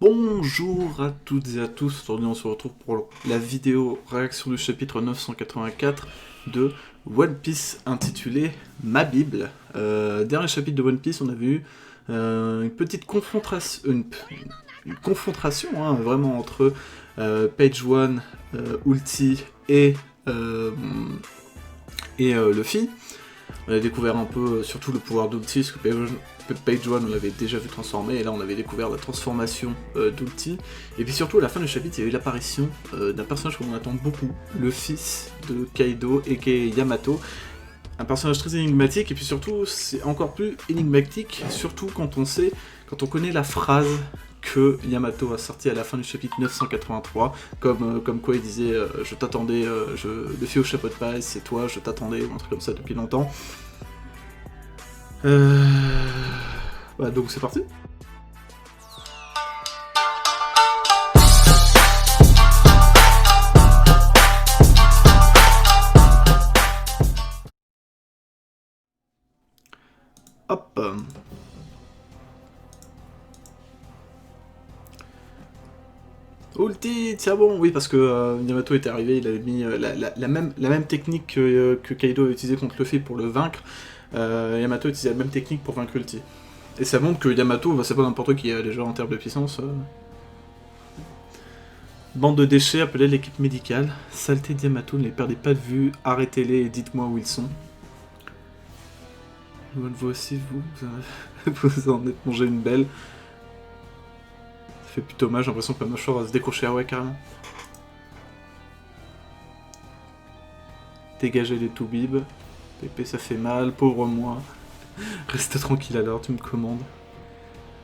Bonjour à toutes et à tous, aujourd'hui on se retrouve pour la vidéo réaction du chapitre 984 de One Piece intitulé Ma Bible. Dernier chapitre de One Piece, on avait eu une petite confrontation hein, vraiment entre Page One, Ulti euh, et Luffy. On a découvert un peu surtout le pouvoir d'Ulti, parce que Page One on l'avait déjà vu transformer, et là on avait découvert la transformation d'Ulti. Et puis surtout à la fin du chapitre, il y a eu l'apparition d'un personnage qu'on attend beaucoup, le fils de Kaido, aka Yamato. Un personnage très énigmatique, et puis surtout c'est encore plus énigmatique, surtout quand on connaît la phrase que Yamato a sorti à la fin du chapitre 983, comme quoi il disait je t'attendais, le fille au chapeau de paille, c'est toi, je t'attendais, ou un truc comme ça depuis longtemps. Bah, donc c'est parti. Hop. Ulti, tiens bon, oui, parce que Yamato était arrivé, il avait mis la même technique que Kaido a utilisé contre Luffy pour le vaincre. Yamato utilisait la même technique pour vaincre Ulti. Et ça montre que Yamato, bah, c'est pas n'importe qui déjà en termes de puissance. Bande de déchets, appelez l'équipe médicale. Saleté de Yamato, ne les perdez pas de vue, arrêtez-les et dites-moi où ils sont. Vous aussi, vous en êtes mangé une belle. Ça fait plutôt mal, j'ai l'impression que la mâchoire va se décrocher, ah ouais, carrément. Dégagez les toubibs. Pépé, ça fait mal, pauvre moi. Reste tranquille alors, tu me commandes.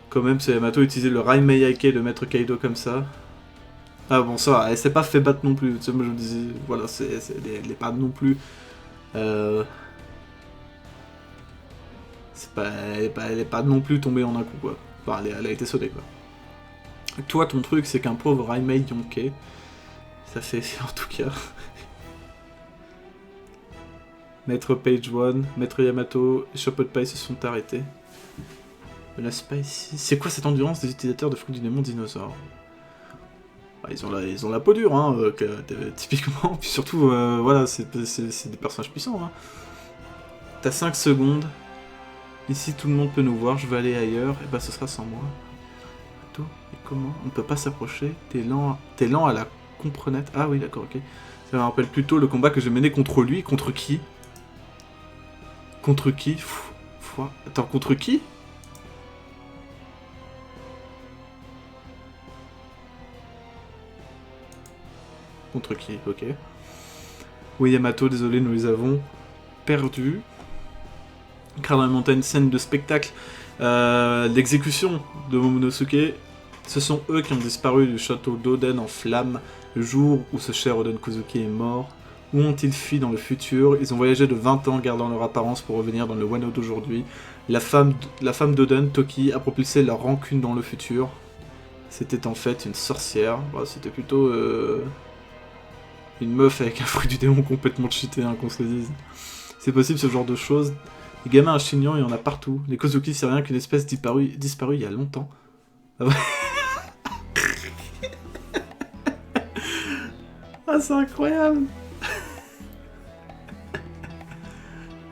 Quand même, c'est Yamato utiliser le Raimei-Aike de mettre Kaido comme ça. Ah bon, ça, elle s'est pas fait battre non plus. Tu sais, moi je me disais, voilà, elle est pas non plus. Elle est pas non plus tombée en un coup, quoi. Enfin, elle a été sautée, quoi. Toi, ton truc, c'est qu'un pauvre Raimei Yonke. Ça fait, en tout cas. Maître Page One, Maître Yamato et Chapeau de Paille se sont arrêtés. La Spicy. C'est quoi cette endurance des utilisateurs de fruits du démon dinosaure? Bah, ils ont la peau dure, hein, typiquement. Puis surtout, voilà, c'est des personnages puissants. Hein. T'as 5 secondes. Ici, tout le monde peut nous voir. Je vais aller ailleurs. Et bah, ce sera sans moi. Tout. Et comment? On ne peut pas s'approcher. T'es lent à la comprenette. Ah oui, d'accord, ok. Ça me rappelle plutôt le combat que j'ai mené contre lui. Contre qui? Contre qui? Attends, contre qui? Contre qui? Ok. Oui, Yamato, désolé, nous les avons perdus. Car dans la montagne, scène de spectacle, l'exécution de Momonosuke, ce sont eux qui ont disparu du château d'Oden en flammes le jour où ce cher Oden Kozuki est mort. Où ont-ils fui dans le futur? Ils ont voyagé de 20 ans gardant leur apparence pour revenir dans le Wano d'aujourd'hui. La femme d'Oden, Toki, a propulsé leur rancune dans le futur. C'était en fait une sorcière. Bah, c'était plutôt une meuf avec un fruit du démon complètement cheaté, hein, qu'on se le dise. C'est possible ce genre de choses. Les gamins à chignon, il y en a partout. Les Kozuki, c'est rien qu'une espèce disparue il y a longtemps. Ah, ouais. Ah, c'est incroyable.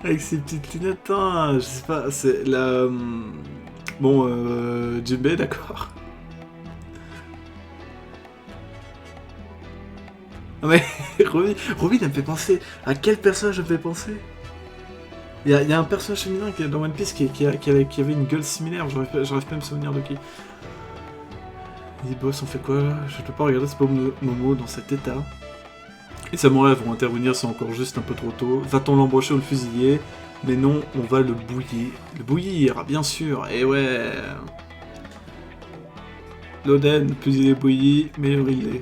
Avec ses petites lunettes, hein, je sais pas, c'est la... Bon, Jinbei, d'accord. Ah mais, Robin, elle me fait penser... À quel personnage elle me fait penser? Il y a un personnage féminin dans One Piece qui avait une gueule similaire, j'arrive pas à me souvenir de qui. Les boss, on fait quoi là? Je peux pas regarder ce pauvre Momo dans cet état. Les samouraïs vont intervenir, c'est encore juste un peu trop tôt. Va-t-on l'embrocher ou le fusiller? Mais non, on va le bouillir. Le bouillir, bien sûr, et ouais. L'Oden, plus il est bouilli, meilleur il est.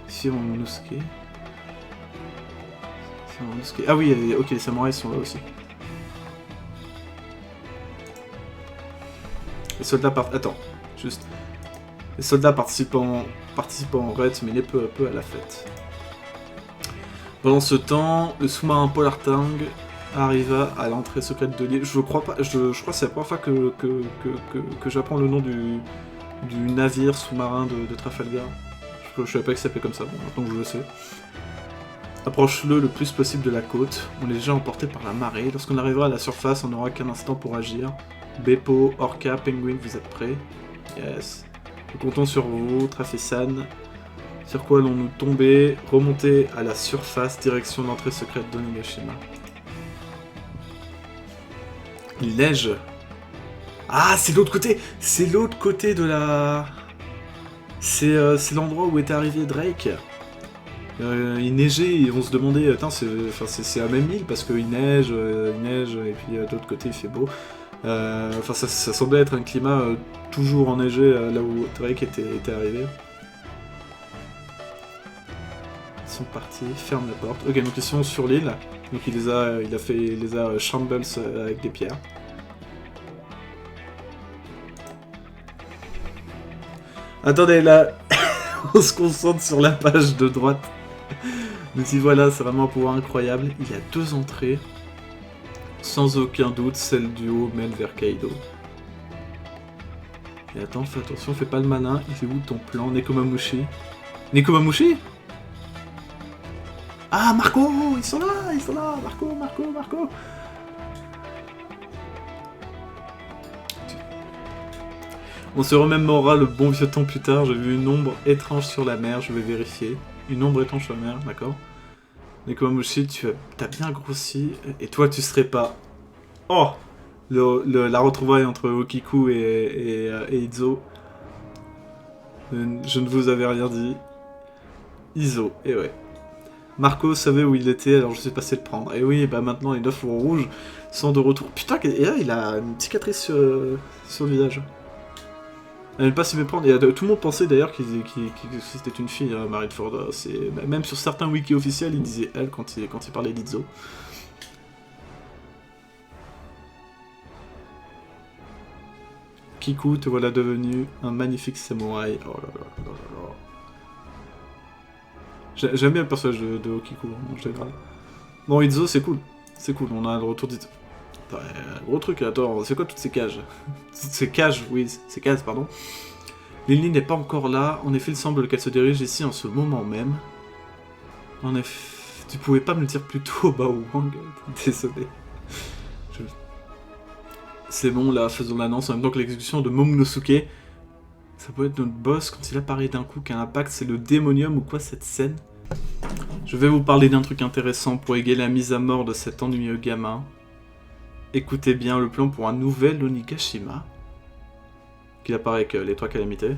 Ici, Momonosuke. Ah oui, ok, les samouraïs sont là aussi. Les soldats partent... Attends, juste... Les soldats participent en raid, mais il est peu à peu à la fête. Pendant ce temps, le sous-marin Polar Tang arriva à l'entrée secrète de l'île. Je crois que c'est la première fois que j'apprends le nom du navire sous-marin de Trafalgar. Je savais pas que ça s'appelait comme ça, bon, maintenant que je le sais. Approche-le le plus possible de la côte. On est déjà emporté par la marée. Lorsqu'on arrivera à la surface, on n'aura qu'un instant pour agir. Beppo, Orca, Penguin, vous êtes prêts? Yes. Nous comptons sur vous, Trafissan. Sur quoi allons-nous tomber? Remonter à la surface, direction l'entrée secrète d'Onigashima. Il neige. Ah, c'est l'autre côté. C'est l'autre côté de la... C'est l'endroit où était arrivé Drake. Il neigeait et on se demandait, attends, c'est la même île parce qu'il neige, et puis de l'autre côté il fait beau. Enfin, ça semblait être un climat toujours enneigé là où Drake était arrivé. Ils sont partis, ferme la porte. Ok, donc ils sont sur l'île. Donc il les a shambles avec des pierres. Attendez, là, on se concentre sur la page de droite. Nous y voilà, c'est vraiment un pouvoir incroyable. Il y a 2 entrées. Sans aucun doute, celle du haut mène vers Kaido. Et attends, fais attention, fais pas le malin. Il est où ton plan, Nekomamushi? Nekomamushi? Ah, Marco! Ils sont là! Marco! On se remémorera le bon vieux temps plus tard. J'ai vu une ombre étrange sur la mer, je vais vérifier. Une ombre étrange sur la mer, d'accord. Nekomamushi, t'as bien grossi, et toi tu serais pas... Oh, la retrouvaille entre Okiku et Izo. Je ne vous avais rien dit. Izo, et ouais. Marco savait où il était, alors je suis passé le prendre. Et oui, bah maintenant les 9 fourreaux rouges sont de retour. Putain, et là il a une cicatrice sur le visage. Elle n'aime pas s'y méprendre. Tout le monde pensait d'ailleurs que c'était une fille, Marineford. Même sur certains wikis officiels, il disait elle quand il parlait d'Izo. Kiku, te voilà devenu un magnifique samouraï. Oh là là là là. J'aime bien le personnage de Kiku en général. Bon, Izo, c'est cool. C'est cool, on a le retour d'Izo. Gros truc, attends, c'est quoi toutes ces cages? Toutes ces cages, oui, ces cases, pardon. Lily n'est pas encore là, en effet il semble qu'elle se dirige ici en ce moment même. En effet, tu pouvais pas me le dire plus tôt, Bao Wang, désolé. C'est bon, là, faisons l'annonce en même temps que l'exécution de Momonosuke. Ça peut être notre boss quand il apparaît d'un coup, qu'un impact, c'est le démonium ou quoi cette scène? Je vais vous parler d'un truc intéressant pour égayer la mise à mort de cet ennuyeux gamin. Écoutez bien le plan pour un nouvel Onigashima. Qu'il apparaît avec les 3 calamités.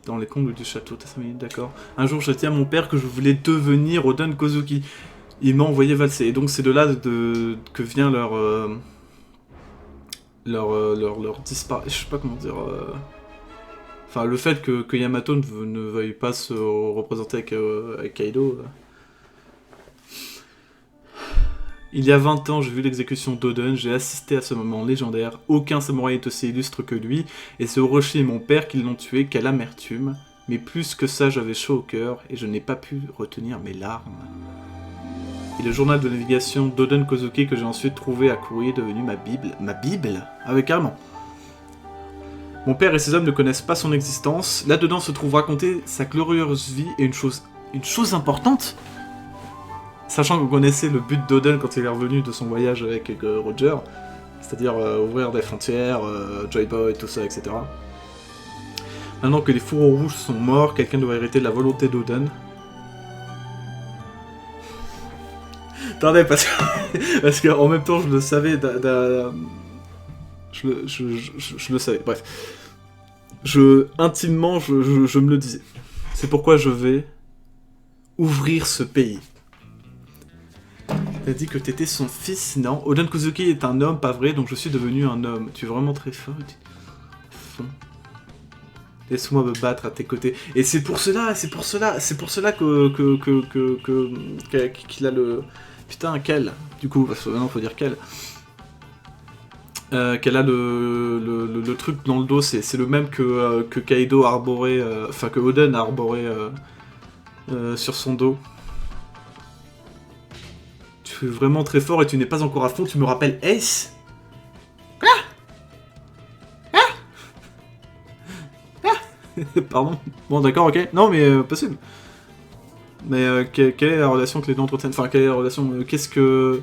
Dans les combles du château, t'as 5 minutes, d'accord. Un jour, je dis à mon père que je voulais devenir Oden Kozuki. Il m'a envoyé valser. Et donc, c'est de là que vient leur disparition. Je sais pas comment dire. Enfin, le fait que Yamato ne veuille pas se représenter avec Kaido. Il y a 20 ans, j'ai vu l'exécution d'Oden, j'ai assisté à ce moment légendaire. Aucun samouraï est aussi illustre que lui, et c'est Orochi et mon père qui l'ont tué, quelle amertume. Mais plus que ça, j'avais chaud au cœur, et je n'ai pas pu retenir mes larmes. Et le journal de navigation d'Oden Kozuki que j'ai ensuite trouvé à Kourui est devenu ma Bible. Ma Bible? Ah ouais, carrément. Mon père et ses hommes ne connaissent pas son existence. Là-dedans se trouve raconter sa glorieuse vie et une chose importante. Sachant qu'on connaissait le but d'Oden quand il est revenu de son voyage avec Roger, c'est-à-dire ouvrir des frontières, Joy Boy, tout ça, etc. Maintenant que les fourreaux rouges sont morts, quelqu'un doit hériter de la volonté d'Oden. Attendez, parce que en même temps je le savais, je le savais, bref. Intimement, je me le disais. C'est pourquoi je vais ouvrir ce pays. T'as dit que t'étais son fils, non? Oden Kozuki est un homme, pas vrai, donc je suis devenu un homme. Tu es vraiment très fort. Laisse-moi me battre à tes côtés. Et c'est pour cela qu'il a le... Putain, quel? Du coup, parce que maintenant faut dire quel. Qu'elle a le truc dans le dos, c'est le même que Kaido a arboré, enfin que Oden a arboré sur son dos. truc vraiment très fort et tu n'es pas encore à fond, tu me rappelles Ace? Pardon. Bon, d'accord, ok. Non, mais possible. Mais quelle est la relation que les deux entretiennent? Enfin, quelle est la relation? Qu'est-ce que...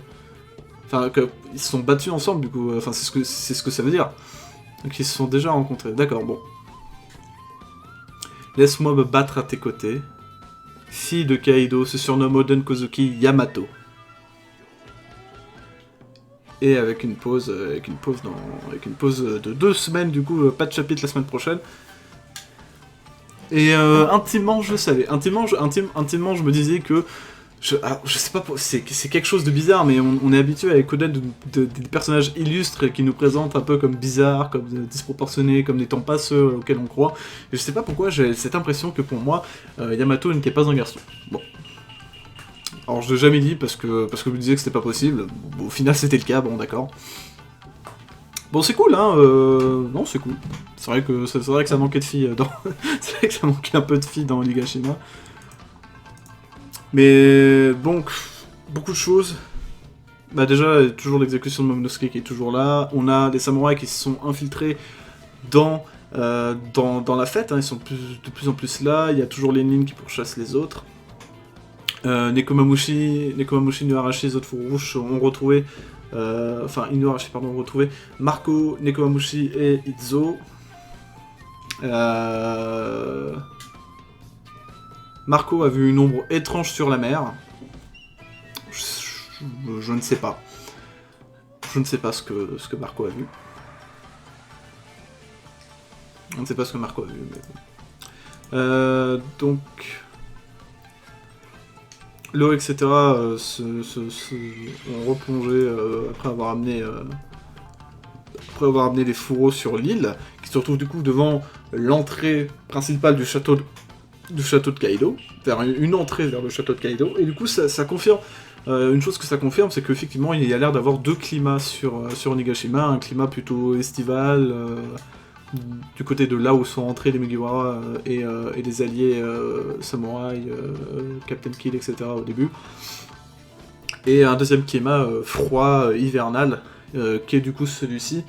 Enfin, ils se sont battus ensemble, du coup. Enfin, c'est ce que ça veut dire. Donc, ils se sont déjà rencontrés. D'accord, bon. Laisse-moi me battre à tes côtés. Fille de Kaido se surnomme Oden Kozuki Yamato. Et avec une pause de 2 semaines, du coup, pas de chapitre la semaine prochaine. Et intimement, je savais. Intimement, je me disais que... je sais pas, c'est quelque chose de bizarre, mais on est habitué avec Oden des personnages illustres qui nous présentent un peu comme bizarres, comme disproportionnés, comme n'étant pas ceux auxquels on croit. Et je sais pas pourquoi j'ai cette impression que pour moi, Yamato n'était pas un garçon. Bon. Alors je l'ai jamais dit parce que je me disais que c'était pas possible. Bon, au final c'était le cas, bon d'accord. Bon c'est cool hein, non c'est cool. C'est vrai que ça manquait de filles dans... c'est vrai que ça manquait un peu de filles dans Onigashima. Mais donc, beaucoup de choses. Bah déjà, il y a toujours l'exécution de Momonosuke qui est toujours là. On a des samouraïs qui se sont infiltrés dans la fête, hein. Ils sont de plus en plus là. Il y a toujours les ninjas qui pourchassent les autres. Nekomamushi, Inuarashi et Zotofurushi ont retrouvé... Inuarashi, pardon, ont retrouvé Marco, Nekomamushi et Izo. Marco a vu une ombre étrange sur la mer. Je ne sais pas. Je ne sais pas ce que Marco a vu. Je ne sais pas ce que Marco a vu, mais bon. Donc... L'eau, etc. ont replongé après avoir amené les fourreaux sur l'île, qui se retrouve du coup devant l'entrée principale du château de Kaido, vers une entrée vers le château de Kaido, et du coup ça confirme, une chose que ça confirme, c'est qu'effectivement il y a l'air d'avoir 2 climats sur Onigashima, un climat plutôt estival, du côté de là où sont entrés les Mugiwara et les alliés samouraï, Captain Kidd, etc. au début, et un deuxième climat froid, hivernal, qui est du coup celui-ci,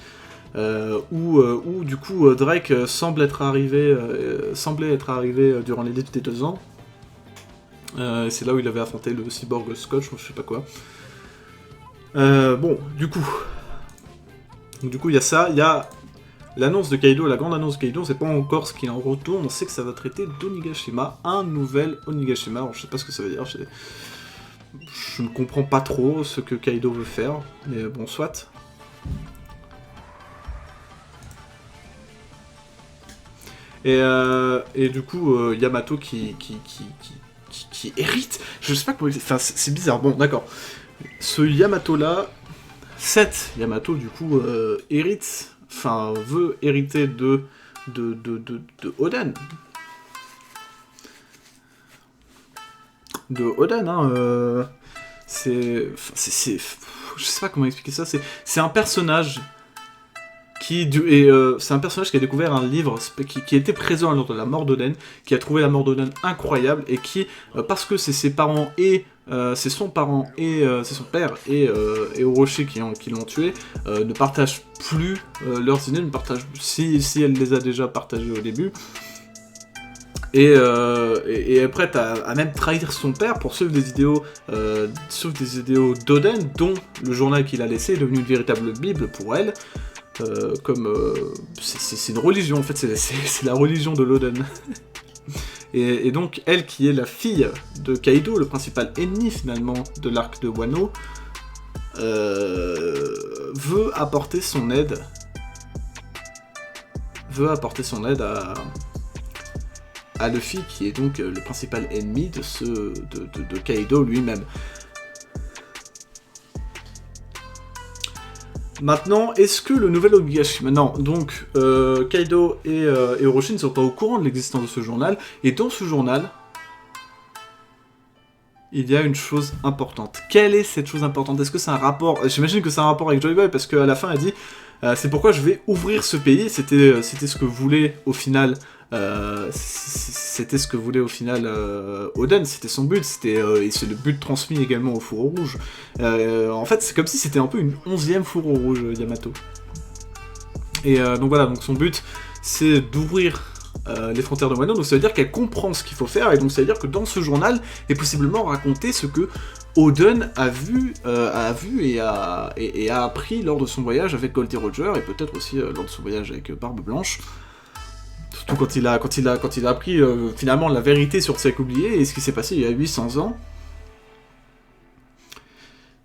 où du coup Drake semblait être arrivé durant les des 2 ans. C'est là où il avait affronté le cyborg Scotch, je sais pas quoi. Bon, du coup il y a ça, il y a l'annonce de Kaido, la grande annonce de Kaido, on sait pas encore ce qu'il en retourne, on sait que ça va traiter d'Onigashima, un nouvel Onigashima, alors je sais pas ce que ça veut dire, je ne comprends pas trop ce que Kaido veut faire, mais bon, soit. Et du coup, Yamato qui hérite, je sais pas comment... Enfin, c'est bizarre, bon, d'accord. Ce Yamato-là, cet Yamato, du coup, hérite... Enfin, veut hériter de Oden. De Oden, hein. Je sais pas comment expliquer ça. C'est un personnage c'est un personnage qui a découvert un livre qui était présent lors de la mort d'Oden, qui a trouvé la mort d'Oden incroyable, et qui, parce que c'est ses parents et... c'est son père et Orochi qui l'ont tué, ne partagent plus leurs idées, si elle les a déjà partagées au début, et est prête à même trahir son père pour suivre des idéaux d'Oden, dont le journal qu'il a laissé est devenu une véritable bible pour elle, c'est une religion en fait, c'est la religion de l'Oden. Et donc, elle qui est la fille de Kaido, le principal ennemi finalement de l'arc de Wano, veut apporter son aide à Luffy, qui est donc le principal ennemi de Kaido lui-même. Maintenant, est-ce que le nouvel Onigashima... Non, donc, Kaido et Orochi ne sont pas au courant de l'existence de ce journal, et dans ce journal, il y a une chose importante. Quelle est cette chose importante? Est-ce que c'est un rapport... J'imagine que c'est un rapport avec Joy Boy, parce qu'à la fin, elle dit c'est pourquoi je vais ouvrir ce pays, c'était ce que voulait, au final, c'était ce que voulait au final Oden, c'était son but, et c'est le but transmis également au Fourreau Rouge. En fait, c'est comme si c'était un peu une 11e Fourreau Rouge, Yamato. Et donc voilà, donc son but, c'est d'ouvrir les frontières de Wano, donc ça veut dire qu'elle comprend ce qu'il faut faire, et donc ça veut dire que dans ce journal est possiblement raconté ce que Oden a vu et a appris lors de son voyage avec Gold et Roger, et peut-être aussi lors de son voyage avec Barbe Blanche. Surtout quand il a appris finalement la vérité sur Tsek oublié et ce qui s'est passé il y a 800 ans.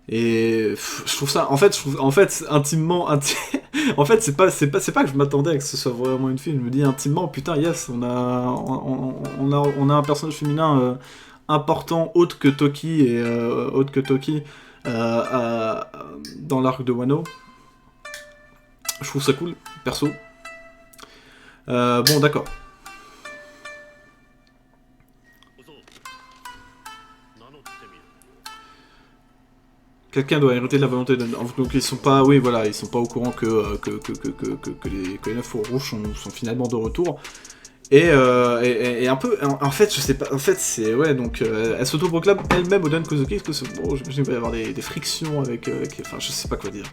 Et je trouve ça, en fait, intimement, en fait, c'est pas que je m'attendais à que ce soit vraiment une fille. Je me dis intimement, putain, yes, on a un personnage féminin important, autre que Toki dans l'arc de Wano. Je trouve ça cool, perso. Bon, d'accord. Quelqu'un doit hériter de la volonté de... Donc ils sont pas... Oui, voilà, ils sont pas au courant que les 9 fours rouges sont finalement de retour. Et un peu... En fait, je sais pas... En fait, c'est... Ouais, donc... elle s'autoproclame elle-même Oden Kozuki, parce que bon, j'imagine qu'il va y avoir des frictions avec... Enfin, je sais pas quoi dire.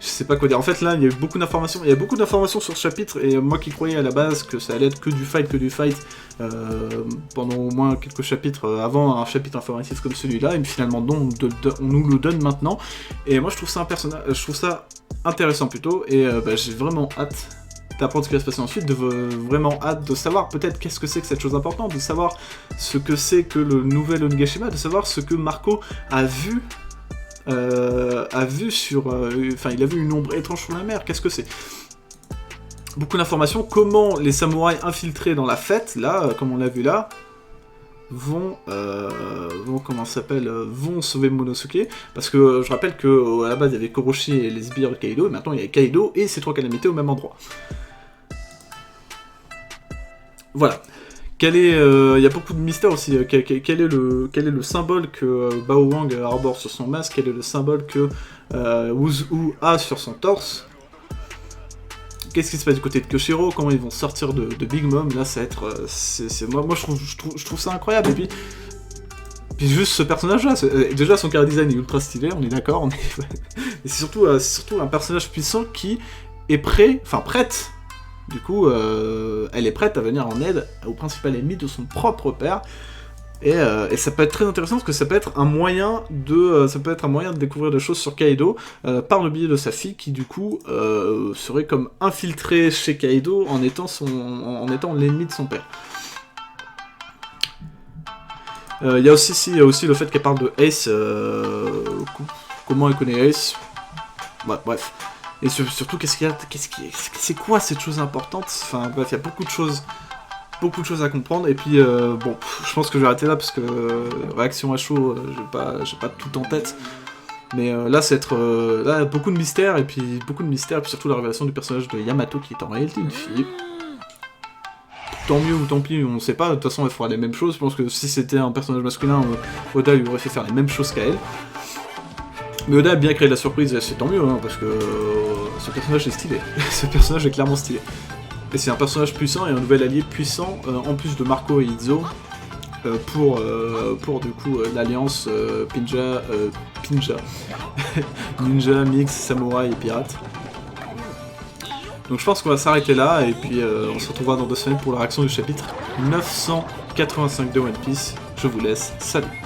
Je sais pas quoi dire. En fait, là, il y a eu beaucoup d'informations. Il y a beaucoup d'informations sur ce chapitre, et moi qui croyais à la base que ça allait être que du fight, pendant au moins quelques chapitres avant un chapitre informatif comme celui-là, et finalement non, on nous le donne maintenant. Et moi, je trouve ça intéressant plutôt, et j'ai vraiment hâte d'apprendre ce qui va se passer ensuite, vraiment hâte de savoir peut-être qu'est-ce que c'est que cette chose importante, de savoir ce que c'est que le nouvel Onigashima, de savoir ce que Marco a vu sur... Enfin, il a vu une ombre étrange sur la mer, qu'est-ce que c'est? Beaucoup d'informations, comment les samouraïs infiltrés dans la fête, là, comme on l'a vu là, vont sauver Momonosuke, parce que je rappelle qu'à la base il y avait Koroshi et les sbires de Kaido, et maintenant il y a Kaido et ces 3 calamités au même endroit. Il y a beaucoup de mystères aussi. Quel est le symbole que Bao Wang arbore sur son masque? Quel est le symbole que Wuzu a sur son torse? Qu'est-ce qui se passe du côté de Koshiro? Comment ils vont sortir de Big Mom? Là, ça va être... Moi, je trouve ça incroyable. Et puis juste ce personnage-là, déjà son chara design est ultra stylé, on est d'accord. Et c'est surtout un personnage puissant qui est prête. Du coup, elle est prête à venir en aide au principal ennemi de son propre père. Et ça peut être très intéressant parce que ça peut être un moyen de découvrir des choses sur Kaido par le biais de sa fille qui du coup serait comme infiltrée chez Kaido en étant l'ennemi de son père. Il y a aussi le fait qu'elle parle de Ace, comment elle connaît Ace. Ouais, bref. Et surtout, c'est quoi cette chose importante? Enfin bref, il y a beaucoup de choses à comprendre, et puis bon, je pense que je vais arrêter là, parce que réaction à chaud, j'ai pas tout en tête, mais là, là, beaucoup de mystères, et puis surtout la révélation du personnage de Yamato, qui est en réalité une fille. Tant mieux ou tant pis, on sait pas, de toute façon, elle fera les mêmes choses. Je pense que si c'était un personnage masculin, Oda lui aurait fait faire les mêmes choses qu'à elle. Mais Oda a bien créé de la surprise, et c'est tant mieux, hein, parce que ce personnage est stylé. Ce personnage est clairement stylé. Et c'est un personnage puissant et un nouvel allié puissant, en plus de Marco et Izo, pour du coup l'alliance Pinja, Ninja, Mix, Samouraï et Pirate. Donc je pense qu'on va s'arrêter là, et puis on se retrouvera dans 2 semaines pour la réaction du chapitre 985 de One Piece. Je vous laisse, salut!